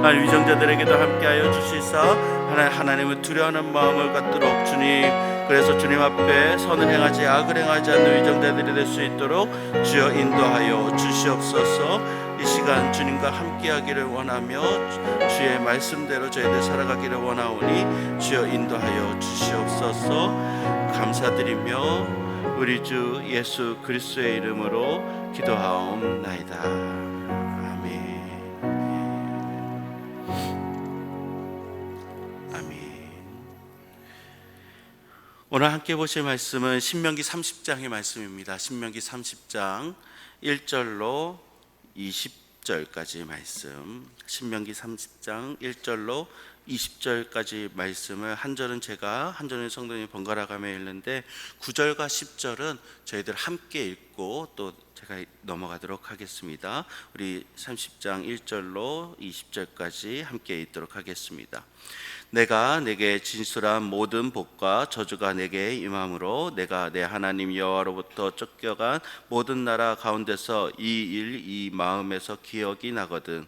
위정자들에게도 함께하여 주시사 하나님을 두려워하는 마음을 갖도록 주님, 그래서 주님 앞에 선을 행하지 악을 행하지 않는 위정자들이 될 수 있도록 주여 인도하여 주시옵소서. 이 시간 주님과 함께하기를 원하며 주의 말씀대로 저희들 살아가기를 원하오니 주여 인도하여 주시옵소서. 감사드리며 우리 주 예수 그리스도의 이름으로 기도하옵나이다. 아멘. 아멘. 오늘 함께 보실 말씀은 신명기 30장의 말씀입니다. 신명기 30장 1절로 20절까지 말씀. 신명기 30장 1절로 20절까지 말씀을 한 절은 제가, 한 절은 성도님이 번갈아 가며 읽는데 9절과 10절은 저희들 함께 읽고 또 제가 넘어가도록 하겠습니다. 우리 30장 1절로 20절까지 함께 읽도록 하겠습니다. 내가 내게 진술한 모든 복과 저주가 내게 임함으로 내가 내 하나님 여호와로부터 쫓겨간 모든 나라 가운데서 이 마음에서 기억이 나거든.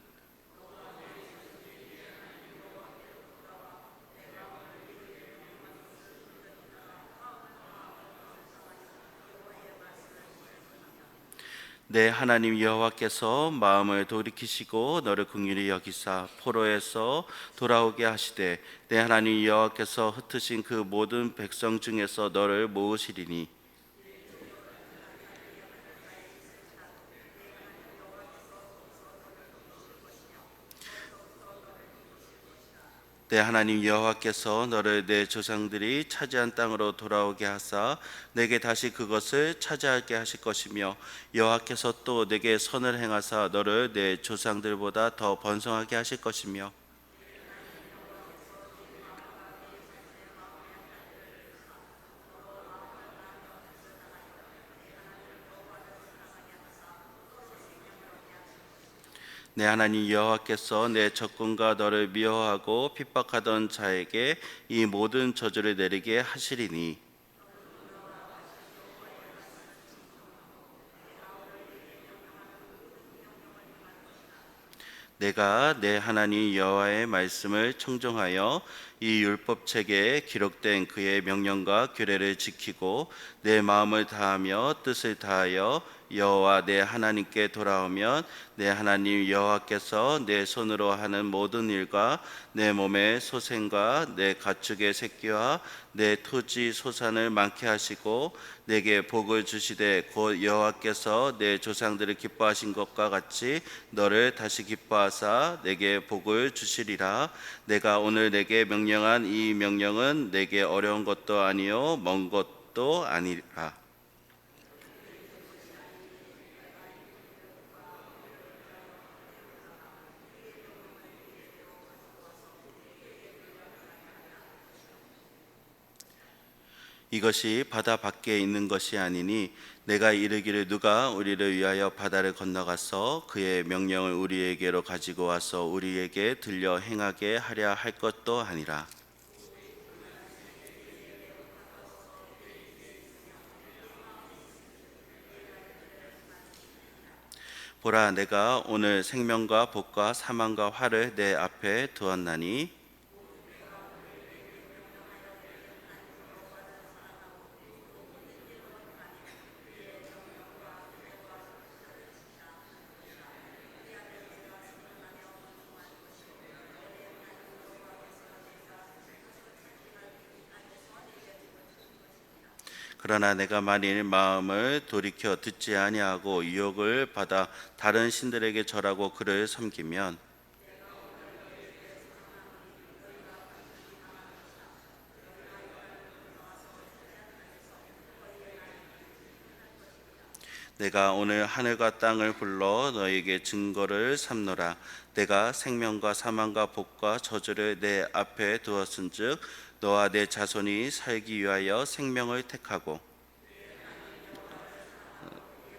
내 하나님 여호와께서 마음을 돌이키시고 너를 긍휼히 여기사 포로에서 돌아오게 하시되 내 하나님 여호와께서 흩으신 그 모든 백성 중에서 너를 모으시리니 내 하나님 여호와께서 너를 내 조상들이 차지한 땅으로 돌아오게 하사 내게 다시 그것을 차지하게 하실 것이며 여호와께서 또 내게 선을 행하사 너를 내 조상들보다 더 번성하게 하실 것이며 내 하나님 여호와께서 내 적군과 너를 미워하고 핍박하던 자에게 이 모든 저주를 내리게 하시리니 내가 내 하나님 여호와의 말씀을 청정하여 이 율법책에 기록된 그의 명령과 규례를 지키고 내 마음을 다하며 뜻을 다하여 여호와 내 하나님께 돌아오면 내 하나님 여호와께서 내 손으로 하는 모든 일과 내 몸의 소생과 내 가축의 새끼와 내 토지 소산을 많게 하시고 내게 복을 주시되 곧 여호와께서 내 조상들을 기뻐하신 것과 같이 너를 다시 기뻐하사 내게 복을 주시리라. 내가 오늘 내게 명령한 이 명령은 내게 어려운 것도 아니요 먼 것도 아니라. 이것이 바다 밖에 있는 것이 아니니 내가 이르기를 누가 우리를 위하여 바다를 건너가서 그의 명령을 우리에게로 가지고 와서 우리에게 들려 행하게 하려 할 것도 아니라. 보라, 내가 오늘 생명과 복과 사망과 화를 내 앞에 두었나니 그러나 내가 만일 마음을 돌이켜 듣지 아니하고 유혹을 받아 다른 신들에게 절하고 그를 섬기면 내가 오늘 하늘과 땅을 불러 너에게 증거를 삼노라. 내가 생명과 사망과 복과 저주를 내 앞에 두었은즉 너와 내 자손이 살기 위하여 생명을 택하고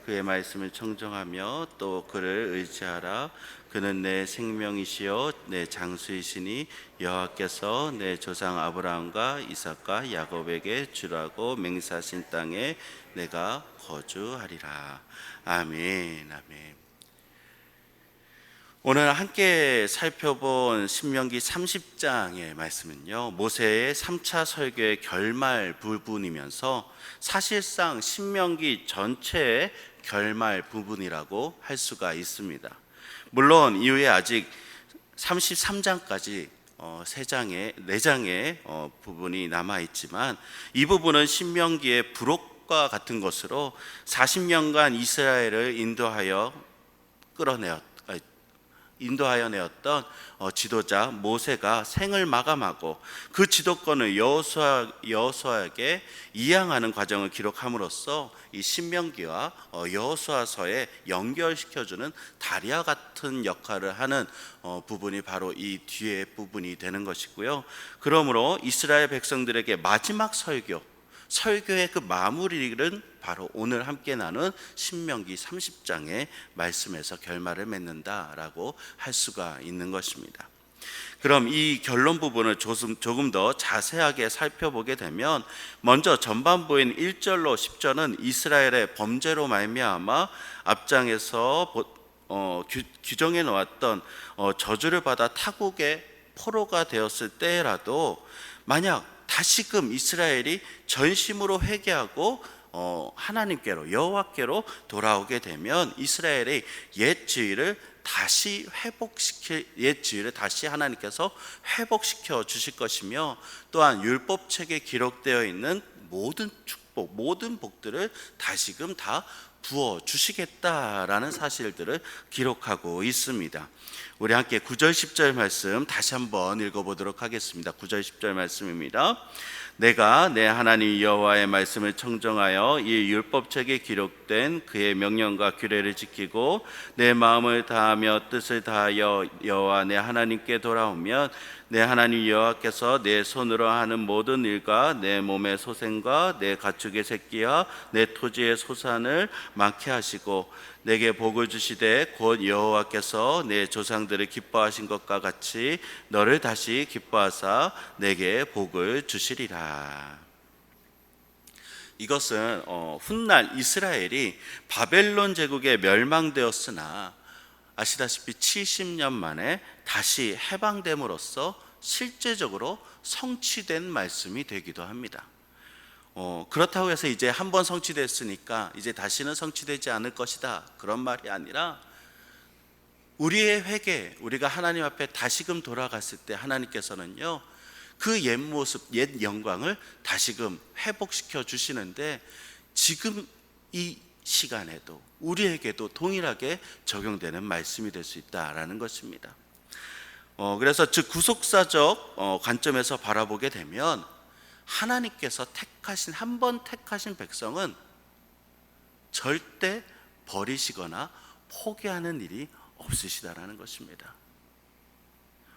그의 말씀을 청정하며 또 그를 의지하라. 그는 내 생명이시요 내 장수이시니 여호와께서 내 조상 아브라함과 이삭과 야곱에게 주라고 맹세하신 땅에 내가 거주하리라. 아멘. 아멘. 오늘 함께 살펴본 신명기 30장의 말씀은요, 모세의 3차 설교의 결말 부분이면서 사실상 신명기 전체의 결말 부분이라고 할 수가 있습니다. 물론 이후에 아직 33장까지 4장의 부분이 남아있지만, 이 부분은 신명기의 부록과 같은 것으로 40년간 이스라엘을 인도하여 내었던 지도자 모세가 생을 마감하고 그 지도권을 여호수아에게 이양하는 과정을 기록함으로써 이 신명기와 여호수아서에 연결시켜주는 다리와 같은 역할을 하는 부분이 바로 이 뒤의 부분이 되는 것이고요. 그러므로 이스라엘 백성들에게 마지막 설교의 그 마무리는 바로 오늘 함께 나눈 신명기 30장의 말씀에서 결말을 맺는다라고 할 수가 있는 것입니다. 그럼 이 결론 부분을 조금 더 자세하게 살펴보게 되면, 먼저 전반부인 1절로 10절은 이스라엘의 범죄로 말미암아 앞장에서 규정해 놓았던 저주를 받아 타국의 포로가 되었을 때라도, 만약 다시금 이스라엘이 전심으로 회개하고 하나님께로, 여호와께로 돌아오게 되면 이스라엘의 옛 지위를 다시 하나님께서 회복시켜 주실 것이며, 또한 율법책에 기록되어 있는 모든 축복, 모든 복들을 다시금 다 부어 주시겠다라는 사실들을 기록하고 있습니다. 우리 함께 9절 10절 말씀 다시 한번 읽어보도록 하겠습니다. 9절 10절 말씀입니다. 내가 내 하나님 여호와의 말씀을 청정하여 이 율법책에 기록된 그의 명령과 규례를 지키고 내 마음을 다하며 뜻을 다하여 여호와 내 하나님께 돌아오면 내 하나님 여호와께서 내 손으로 하는 모든 일과 내 몸의 소생과 내 가축의 새끼와 내 토지의 소산을 많게 하시고 내게 복을 주시되 곧 여호와께서 내 조상들을 기뻐하신 것과 같이 너를 다시 기뻐하사 내게 복을 주시리라. 이것은 훗날 이스라엘이 바벨론 제국에 멸망되었으나 아시다시피 70년 만에 다시 해방됨으로써 실제적으로 성취된 말씀이 되기도 합니다. 그렇다고 해서 이제 한번 성취됐으니까 이제 다시는 성취되지 않을 것이다, 그런 말이 아니라, 우리의 회개, 우리가 하나님 앞에 다시금 돌아갔을 때 하나님께서는요, 그 옛 모습, 옛 영광을 다시금 회복시켜 주시는데, 지금 이 시간에도 우리에게도 동일하게 적용되는 말씀이 될 수 있다라는 것입니다. 그래서 즉 구속사적 관점에서 바라보게 되면, 하나님께서 한 번 택하신 백성은 절대 버리시거나 포기하는 일이 없으시다라는 것입니다.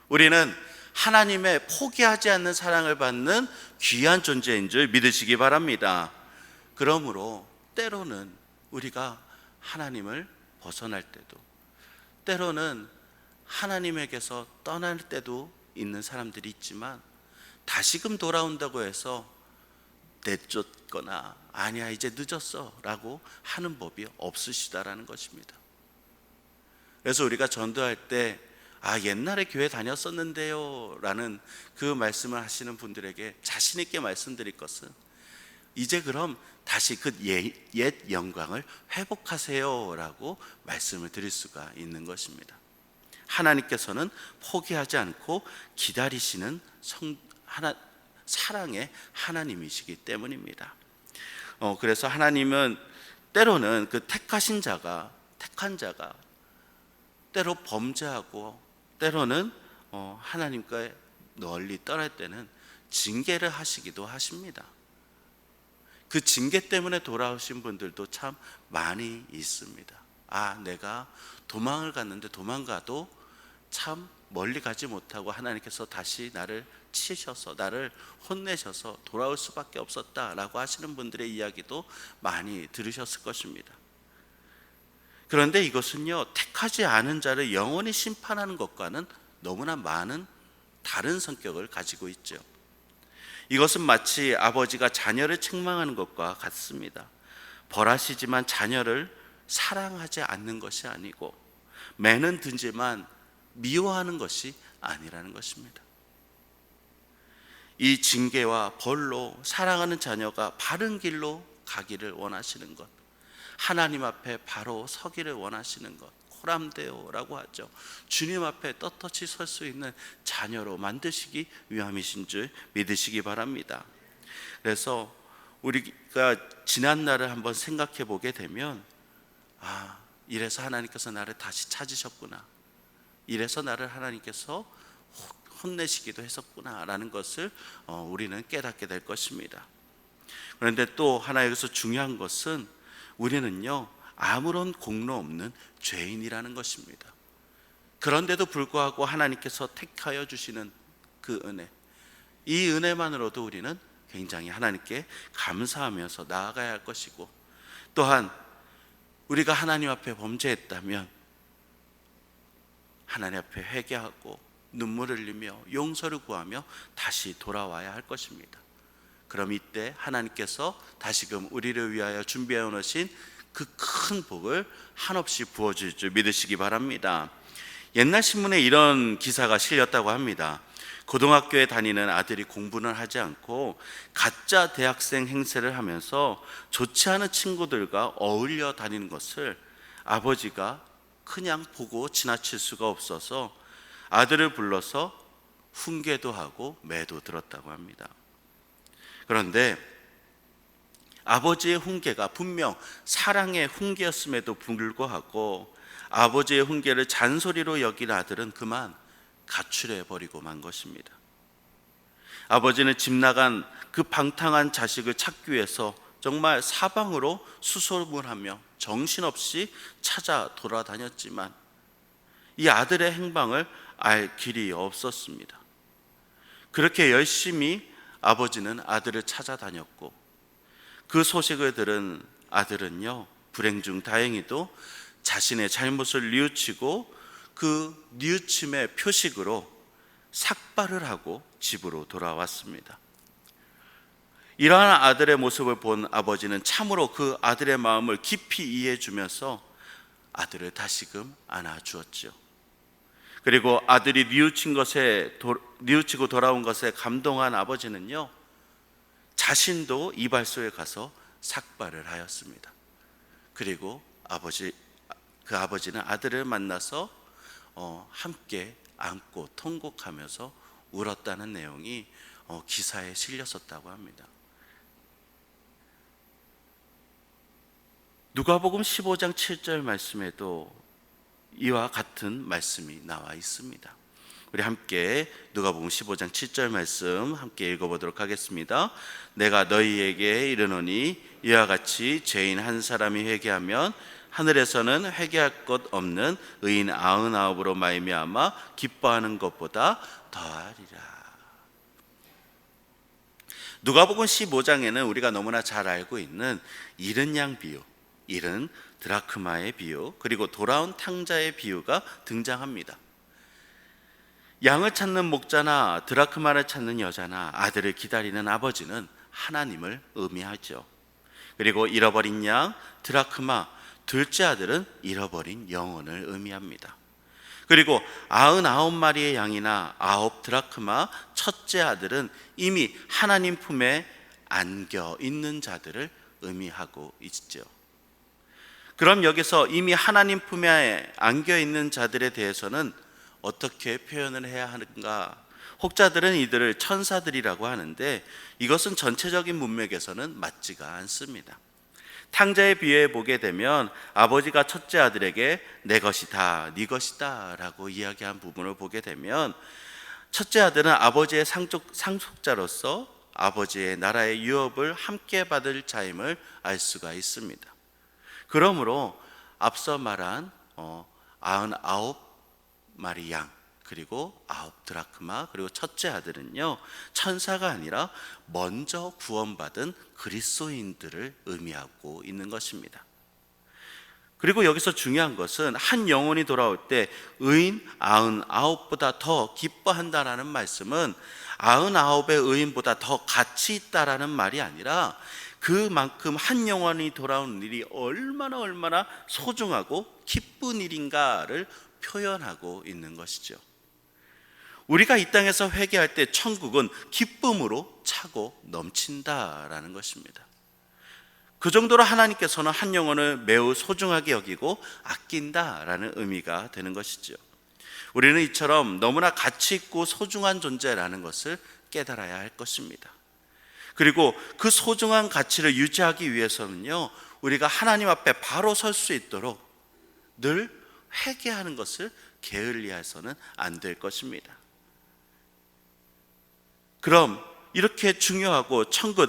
우리는 하나님의 포기하지 않는 사랑을 받는 귀한 존재인 줄 믿으시기 바랍니다. 그러므로 때로는 우리가 하나님을 벗어날 때도, 때로는 하나님에게서 떠날 때도 있는 사람들이 있지만, 다시금 돌아온다고 해서 내쫓거나 아니야 이제 늦었어 라고 하는 법이 없으시다라는 것입니다. 그래서 우리가 전도할 때 옛날에 교회 다녔었는데요 라는 그 말씀을 하시는 분들에게 자신 있게 말씀드릴 것은, 이제 그럼 다시 그 옛 영광을 회복하세요 라고 말씀을 드릴 수가 있는 것입니다. 하나님께서는 포기하지 않고 기다리시는 사랑의 하나님이시기 때문입니다. 그래서 하나님은 때로는 그 택한 자가 때로 범죄하고 때로는 하나님과 널리 떠날 때는 징계를 하시기도 하십니다. 그 징계 때문에 돌아오신 분들도 참 많이 있습니다. 내가 도망을 갔는데 도망가도 참 멀리 가지 못하고 하나님께서 다시 나를 치셔서 나를 혼내셔서 돌아올 수밖에 없었다라고 하시는 분들의 이야기도 많이 들으셨을 것입니다. 그런데 이것은요, 택하지 않은 자를 영원히 심판하는 것과는 너무나 많은 다른 성격을 가지고 있죠. 이것은 마치 아버지가 자녀를 책망하는 것과 같습니다. 벌하시지만 자녀를 사랑하지 않는 것이 아니고, 매는 드지만 미워하는 것이 아니라는 것입니다. 이 징계와 벌로 사랑하는 자녀가 바른 길로 가기를 원하시는 것, 하나님 앞에 바로 서기를 원하시는 것, 코람데오라고 하죠. 주님 앞에 떳떳이 설 수 있는 자녀로 만드시기 위함이신 줄 믿으시기 바랍니다. 그래서 우리가 지난 날을 한번 생각해 보게 되면, 이래서 하나님께서 나를 다시 찾으셨구나, 이래서 나를 하나님께서 혼내시기도 했었구나 라는 것을 우리는 깨닫게 될 것입니다. 그런데 또 하나 여기서 중요한 것은, 우리는요 아무런 공로 없는 죄인이라는 것입니다. 그런데도 불구하고 하나님께서 택하여 주시는 그 은혜, 이 은혜만으로도 우리는 굉장히 하나님께 감사하면서 나아가야 할 것이고, 또한 우리가 하나님 앞에 범죄했다면 하나님 앞에 회개하고 눈물을 흘리며 용서를 구하며 다시 돌아와야 할 것입니다. 그럼 이때 하나님께서 다시금 우리를 위하여 준비해 놓으신 그 큰 복을 한없이 부어줄 줄 믿으시기 바랍니다. 옛날 신문에 이런 기사가 실렸다고 합니다. 고등학교에 다니는 아들이 공부는 하지 않고 가짜 대학생 행세를 하면서 좋지 않은 친구들과 어울려 다니는 것을 아버지가 그냥 보고 지나칠 수가 없어서 아들을 불러서 훈계도 하고 매도 들었다고 합니다. 그런데 아버지의 훈계가 분명 사랑의 훈계였음에도 불구하고 아버지의 훈계를 잔소리로 여긴 아들은 그만 가출해버리고 만 것입니다. 아버지는 집 나간 그 방탕한 자식을 찾기 위해서 정말 사방으로 수소문하며 정신없이 찾아 돌아다녔지만 이 아들의 행방을 알 길이 없었습니다. 그렇게 열심히 아버지는 아들을 찾아다녔고, 그 소식을 들은 아들은요 불행 중 다행히도 자신의 잘못을 뉘우치고 그 뉘우침의 표식으로 삭발을 하고 집으로 돌아왔습니다. 이러한 아들의 모습을 본 아버지는 참으로 그 아들의 마음을 깊이 이해해 주면서 아들을 다시금 안아주었죠. 그리고 아들이 뉘우치고 돌아온 것에 감동한 아버지는요 자신도 이발소에 가서 삭발을 하였습니다. 그리고 그 아버지는 아들을 만나서 함께 안고 통곡하면서 울었다는 내용이 기사에 실렸었다고 합니다. 누가복음 15장 7절 말씀에도 이와 같은 말씀이 나와 있습니다. 우리 함께 누가복음 15장 7절 말씀 함께 읽어보도록 하겠습니다. 내가 너희에게 이르노니 이와 같이 죄인 한 사람이 회개하면 하늘에서는 회개할 것 없는 의인 99으로 말미암아 기뻐하는 것보다 더하리라. 누가복음 15장에는 우리가 너무나 잘 알고 있는 잃은 양 비유, 잃은 드라크마의 비유, 그리고 돌아온 탕자의 비유가 등장합니다. 양을 찾는 목자나 드라크마를 찾는 여자나 아들을 기다리는 아버지는 하나님을 의미하죠. 그리고 잃어버린 양, 드라크마, 둘째 아들은 잃어버린 영혼을 의미합니다. 그리고 99마리의 양이나 9 드라크마, 첫째 아들은 이미 하나님 품에 안겨 있는 자들을 의미하고 있죠. 그럼 여기서 이미 하나님 품에 안겨 있는 자들에 대해서는 어떻게 표현을 해야 하는가? 혹자들은 이들을 천사들이라고 하는데 이것은 전체적인 문맥에서는 맞지가 않습니다. 탕자의 비유에 보게 되면 아버지가 첫째 아들에게 내 것이다, 네 것이다 라고 이야기한 부분을 보게 되면 첫째 아들은 아버지의 상속자로서 아버지의 나라의 유업을 함께 받을 자임을 알 수가 있습니다. 그러므로 앞서 말한 99마리 양, 그리고 9 드라크마, 그리고 첫째 아들은요 천사가 아니라 먼저 구원받은 그리스도인들을 의미하고 있는 것입니다. 그리고 여기서 중요한 것은 한 영혼이 돌아올 때 의인 99보다 더 기뻐한다라는 말씀은 99의 의인보다 더 가치 있다라는 말이 아니라 그만큼 한 영혼이 돌아오는 일이 얼마나 소중하고 기쁜 일인가를 표현하고 있는 것이죠. 우리가 이 땅에서 회개할 때 천국은 기쁨으로 차고 넘친다라는 것입니다. 그 정도로 하나님께서는 한 영혼을 매우 소중하게 여기고 아낀다라는 의미가 되는 것이죠. 우리는 이처럼 너무나 가치 있고 소중한 존재라는 것을 깨달아야 할 것입니다. 그리고 그 소중한 가치를 유지하기 위해서는요, 우리가 하나님 앞에 바로 설 수 있도록 늘 회개하는 것을 게을리해서는 안 될 것입니다. 그럼 이렇게 중요하고 천국의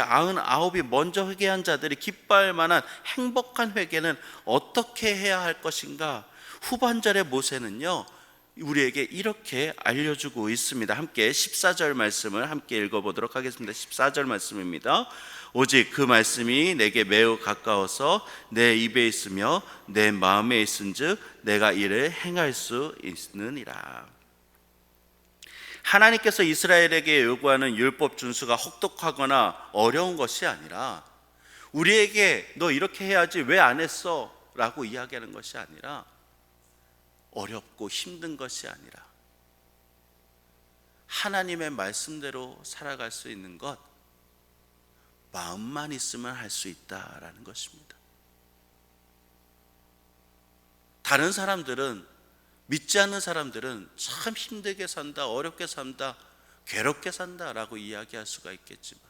99이 먼저 회개한 자들이 기뻐할 만한 행복한 회개는 어떻게 해야 할 것인가? 후반절의 모세는요, 우리에게 이렇게 알려주고 있습니다. 함께 14절 말씀을 함께 읽어보도록 하겠습니다. 14절 말씀입니다. 오직 그 말씀이 내게 매우 가까워서 내 입에 있으며 내 마음에 있은즉 내가 이를 행할 수 있느니라. 하나님께서 이스라엘에게 요구하는 율법 준수가 혹독하거나 어려운 것이 아니라, 우리에게 너 이렇게 해야지 왜 안 했어? 라고 이야기하는 것이 아니라, 어렵고 힘든 것이 아니라 하나님의 말씀대로 살아갈 수 있는 것, 마음만 있으면 할 수 있다라는 것입니다. 다른 사람들은, 믿지 않는 사람들은 참 힘들게 산다, 어렵게 산다, 괴롭게 산다라고 이야기할 수가 있겠지만,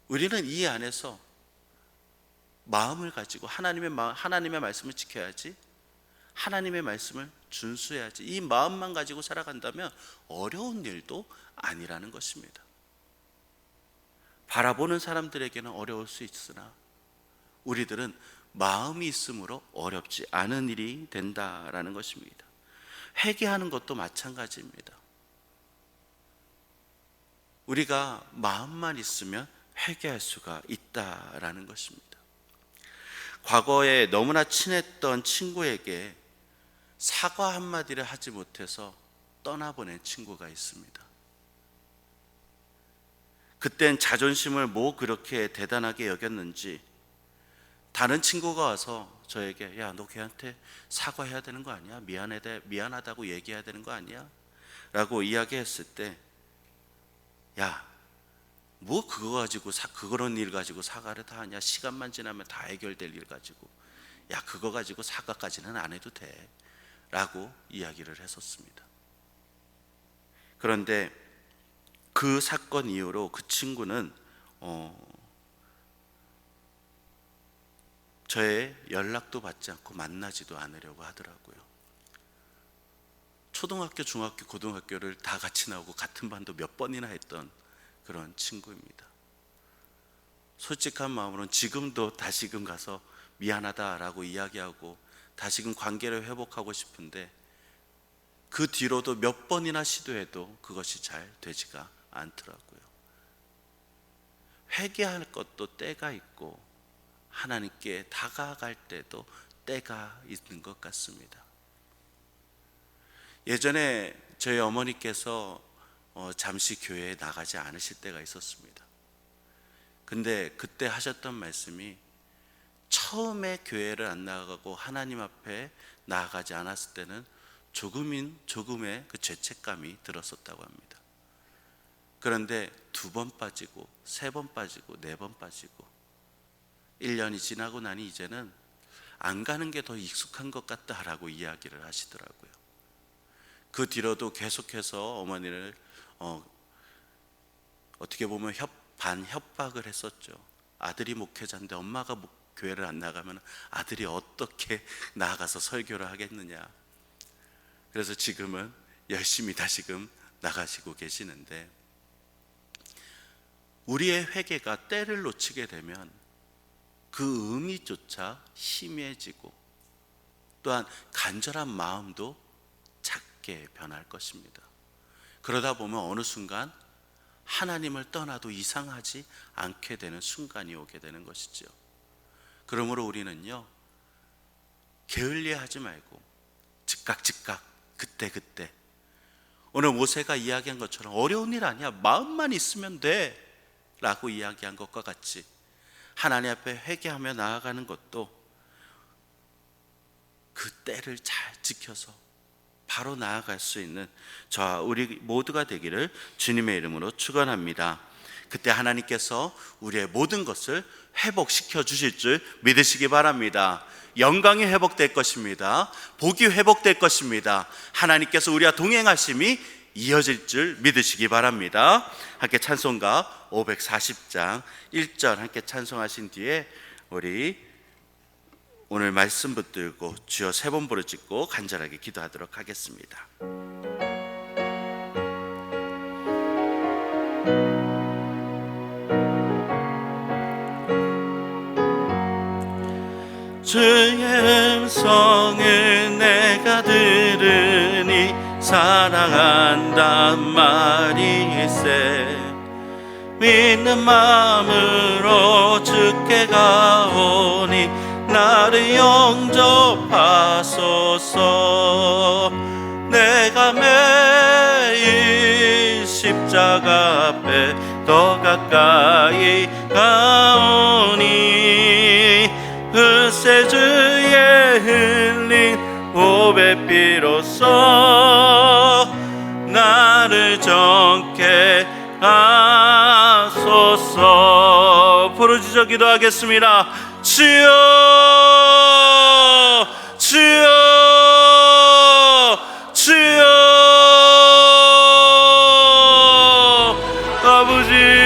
우리는 이 안에서 마음을 가지고 하나님의 말씀을 지켜야지, 하나님의 말씀을 준수해야지, 이 마음만 가지고 살아간다면 어려운 일도 아니라는 것입니다. 바라보는 사람들에게는 어려울 수 있으나 우리들은 마음이 있으므로 어렵지 않은 일이 된다라는 것입니다. 회개하는 것도 마찬가지입니다. 우리가 마음만 있으면 회개할 수가 있다라는 것입니다. 과거에 너무나 친했던 친구에게 사과 한마디를 하지 못해서 떠나보낸 친구가 있습니다. 그땐 자존심을 뭐 그렇게 대단하게 여겼는지 다른 친구가 와서 저에게, 야, 너 걔한테 사과해야 되는 거 아니야? 미안하다고 얘기해야 되는 거 아니야? 라고 이야기했을 때, 야, 뭐 그런 일 가지고 사과를 다 하냐? 시간만 지나면 다 해결될 일 가지고, 야, 그거 가지고 사과까지는 안 해도 돼 라고 이야기를 했었습니다. 그런데 그 사건 이후로 그 친구는 저의 연락도 받지 않고 만나지도 않으려고 하더라고요. 초등학교, 중학교, 고등학교를 다 같이 나오고 같은 반도 몇 번이나 했던 그런 친구입니다. 솔직한 마음으로는 지금도 다시금 가서 미안하다라고 이야기하고 다시금 관계를 회복하고 싶은데, 그 뒤로도 몇 번이나 시도해도 그것이 잘 되지가 않더라고요. 회개할 것도 때가 있고 하나님께 다가갈 때도 때가 있는 것 같습니다. 예전에 저희 어머니께서 잠시 교회에 나가지 않으실 때가 있었습니다. 근데 그때 하셨던 말씀이, 처음에 교회를 안 나가고 하나님 앞에 나아가지 않았을 때는 조금의 그 죄책감이 들었었다고 합니다. 그런데 2번 빠지고 3번 빠지고 4번 빠지고 1년이 지나고 나니 이제는 안 가는 게 더 익숙한 것 같다라고 이야기를 하시더라고요. 그 뒤로도 계속해서 어머니를 어떻게 보면 협박을 했었죠. 아들이 목회자인데 엄마가 교회를 안 나가면 아들이 어떻게 나가서 설교를 하겠느냐. 그래서 지금은 열심히 다시금 나가시고 계시는데, 우리의 회개가 때를 놓치게 되면 그 의미조차 희미해지고, 또한 간절한 마음도 작게 변할 것입니다. 그러다 보면 어느 순간 하나님을 떠나도 이상하지 않게 되는 순간이 오게 되는 것이죠. 그러므로 우리는요, 게을리하지 말고 즉각 그때 오늘 모세가 이야기한 것처럼 어려운 일 아니야, 마음만 있으면 돼 라고 이야기한 것과 같이 하나님 앞에 회개하며 나아가는 것도 그 때를 잘 지켜서 바로 나아갈 수 있는 저와 우리 모두가 되기를 주님의 이름으로 축원합니다. 그때 하나님께서 우리의 모든 것을 회복시켜 주실 줄 믿으시기 바랍니다. 영광이 회복될 것입니다. 복이 회복될 것입니다. 하나님께서 우리와 동행하심이 이어질 줄 믿으시기 바랍니다. 함께 찬송가 540장 1절 함께 찬송하신 뒤에 우리 오늘 말씀 붙들고 주여 세 번 부르짖고 간절하게 기도하도록 하겠습니다. 주의 음성을 내가 들으니 사랑한단 말일세. 믿는 마음으로 주께 가오니 나를 영접하소서. 내가 매일 십자가 앞에 더 가까이 가오니 그새 주의 흘린 보배 피로써 나를 정케 하소서. 부르짖어 기도하겠습니다. 주여 주여 주여 아버지